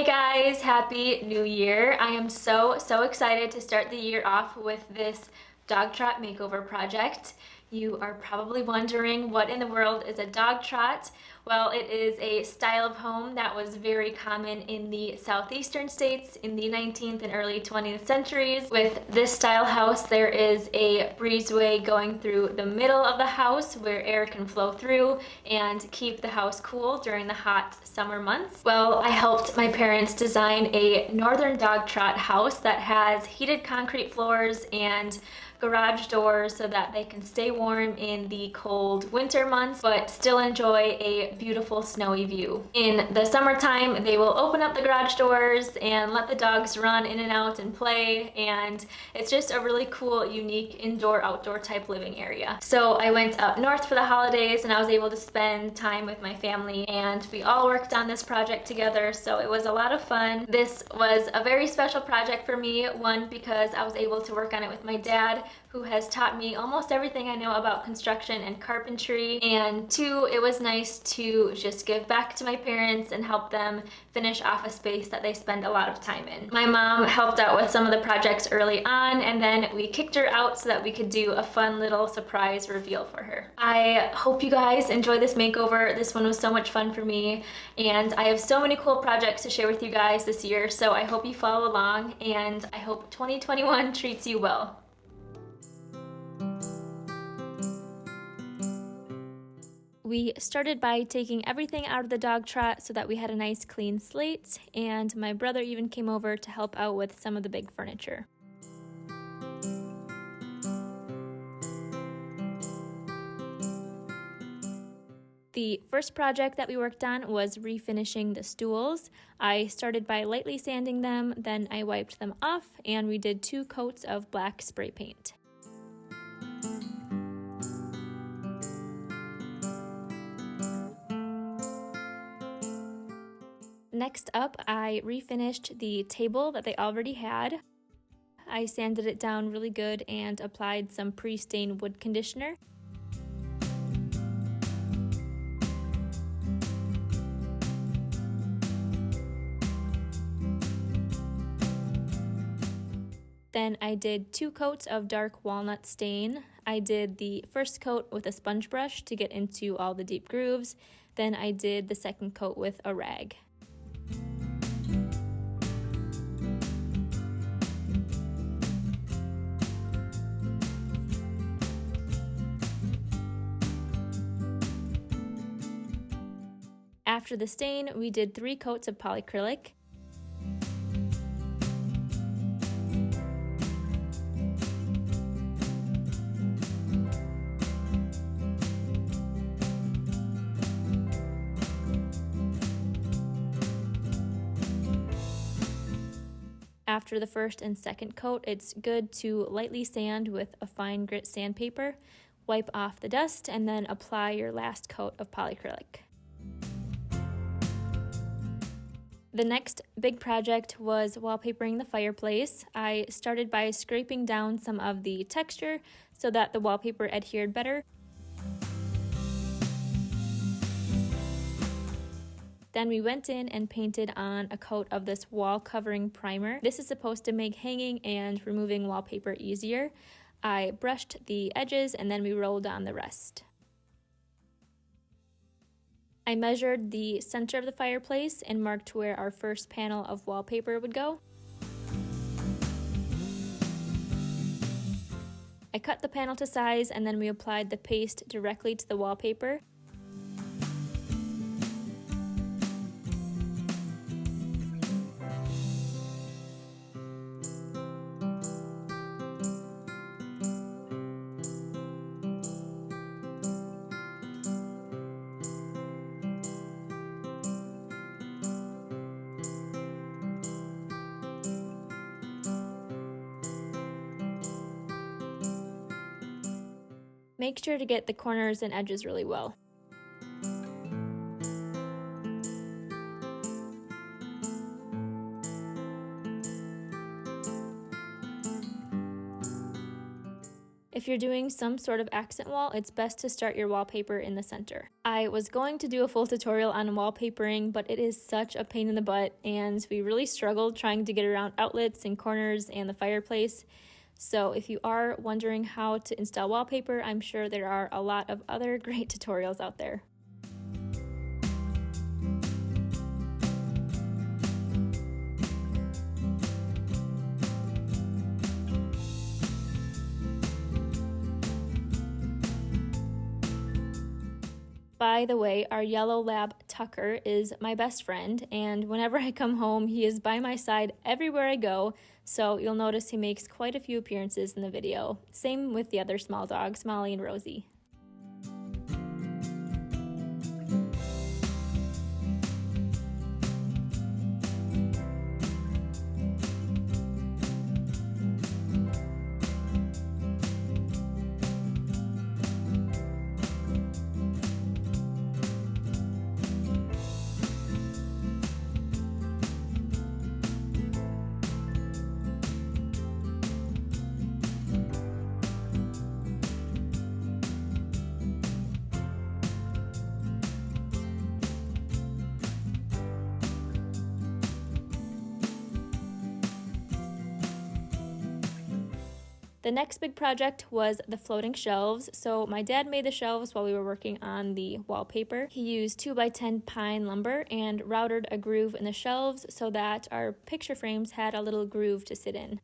Hey guys, happy new year. I am so excited to start the year off with this dog trot makeover project. You are probably wondering what in the world is a dog trot. Well, it is a style of home that was very common in the southeastern states in the 19th and early 20th centuries. With this style house, there is a breezeway going through the middle of the house where air can flow through and keep the house cool during the hot summer months. Well, I helped my parents design a northern dog trot house that has heated concrete floors and garage doors so that they can stay warm in the cold winter months but still enjoy a beautiful snowy view. In the summertime, they will open up the garage doors and let the dogs run in and out and play, and it's just a really cool, unique indoor-outdoor type living area. So I went up north for the holidays and I was able to spend time with my family, and we all worked on this project together, so it was a lot of fun. This was a very special project for me, one, because I was able to work on it with my dad, who has taught me almost everything I know about construction and carpentry, and two, it was nice to just give back to my parents and help them finish off a space that they spend a lot of time in. My mom helped out with some of the projects early on, and then we kicked her out so that we could do a fun little surprise reveal for her. I hope you guys enjoy this makeover. This one was so much fun for me, and I have so many cool projects to share with you guys this year, so I hope you follow along, and I hope 2021 treats you well. We started by taking everything out of the dog trot so that we had a nice clean slate, and my brother even came over to help out with some of the big furniture. The first project that we worked on was refinishing the stools. I started by lightly sanding them, then I wiped them off, and we did 2 coats of black spray paint. Next up, I refinished the table that they already had. I sanded it down really good and applied some pre-stained wood conditioner. Then I did 2 coats of dark walnut stain. I did the first coat with a sponge brush to get into all the deep grooves. Then I did the second coat with a rag. After the stain, we did 3 coats of polyacrylic. After the first and second coat, it's good to lightly sand with a fine grit sandpaper, wipe off the dust, and then apply your last coat of polyacrylic. The next big project was wallpapering the fireplace. I started by scraping down some of the texture so that the wallpaper adhered better. Then we went in and painted on a coat of this wall covering primer. This is supposed to make hanging and removing wallpaper easier. I brushed the edges and then we rolled on the rest. I measured the center of the fireplace and marked where our first panel of wallpaper would go. I cut the panel to size and then we applied the paste directly to the wallpaper. Make sure to get the corners and edges really well. If If you're doing some sort of accent wall, it's best to start your wallpaper in the center. I was going to do a full tutorial on wallpapering, but it is such a pain in the butt, and we really struggled trying to get around outlets and corners and the fireplace. So if you are wondering how to install wallpaper, I'm sure there are a lot of other great tutorials out there. By the way, our yellow lab Tucker is my best friend, and whenever I come home, he is by my side everywhere I go, so you'll notice he makes quite a few appearances in the video. Same with the other small dogs, Molly and Rosie. The next big project was the floating shelves. So my dad made the shelves while we were working on the wallpaper. He used 2x10 pine lumber and routed a groove in the shelves so that our picture frames had a little groove to sit in.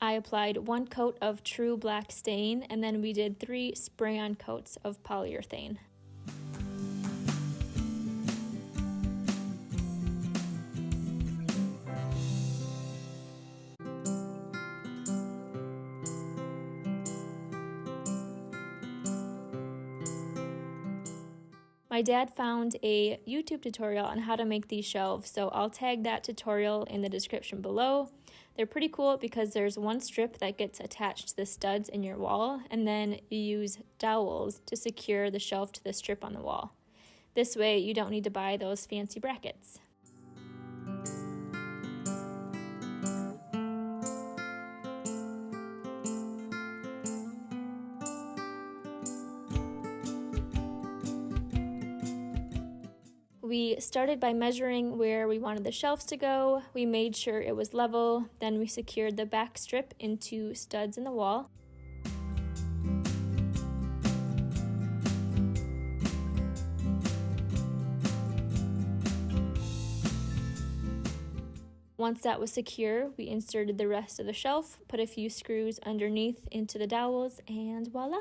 I applied 1 coat of true black stain, and then we did 3 spray-on coats of polyurethane. My dad found a YouTube tutorial on how to make these shelves, so I'll tag that tutorial in the description below. They're pretty cool because there's one strip that gets attached to the studs in your wall, and then you use dowels to secure the shelf to the strip on the wall. This way you don't need to buy those fancy brackets. We started by measuring where we wanted the shelves to go. We made sure it was level. Then we secured the back strip into studs in the wall. Once that was secure, we inserted the rest of the shelf, put a few screws underneath into the dowels, and voila!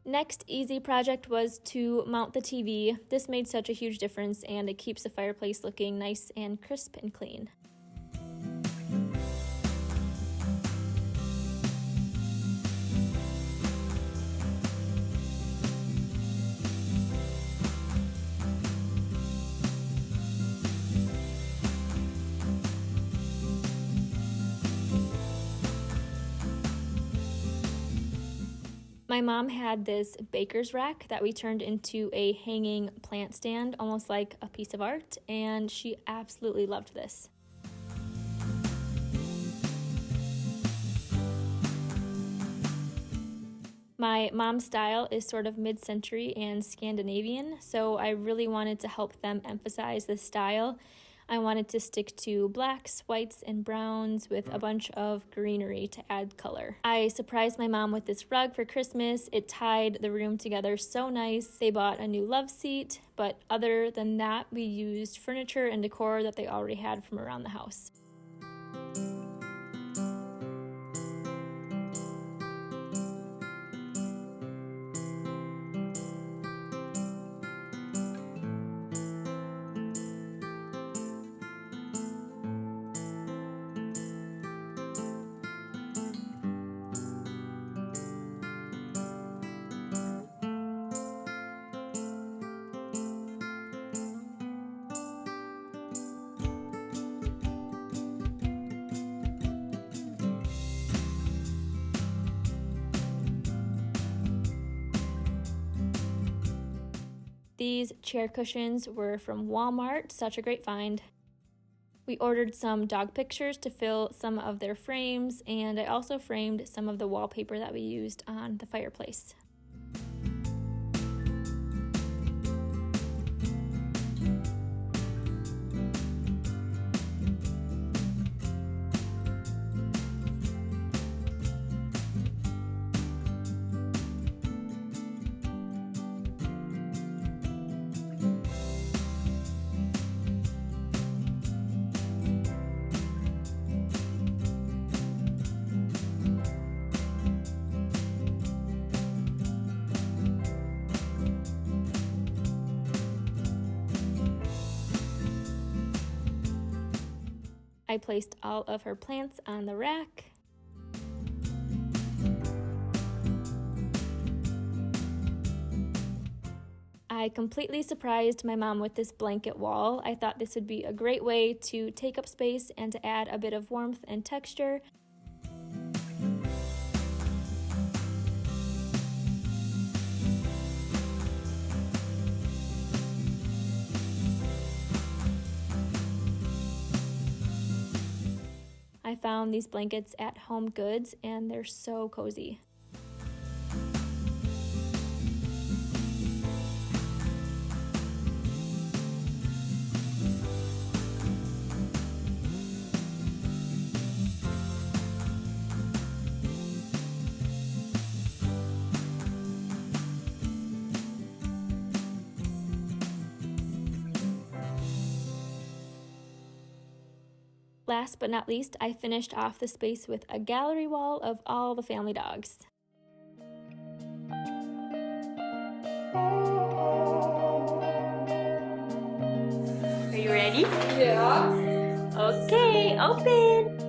Next easy project was to mount the TV. This made such a huge difference, and it keeps the fireplace looking nice and crisp and clean. My mom had this baker's rack that we turned into a hanging plant stand, almost like a piece of art, and she absolutely loved this. My mom's style is sort of mid-century and Scandinavian, so I really wanted to help them emphasize this style. I wanted to stick to blacks, whites, and browns with a bunch of greenery to add color. I surprised my mom with this rug for Christmas. It tied the room together so nice. They bought a new love seat, but other than that, we used furniture and decor that they already had from around the house. These chair cushions were from Walmart, such a great find. We ordered some dog pictures to fill some of their frames, and I also framed some of the wallpaper that we used on the fireplace. I placed all of her plants on the rack. I completely surprised my mom with this blanket wall. I thought this would be a great way to take up space and to add a bit of warmth and texture. I found these blankets at Home Goods and they're so cozy. Last but not least, I finished off the space with a gallery wall of all the family dogs. Are you ready? Yeah. Okay, open!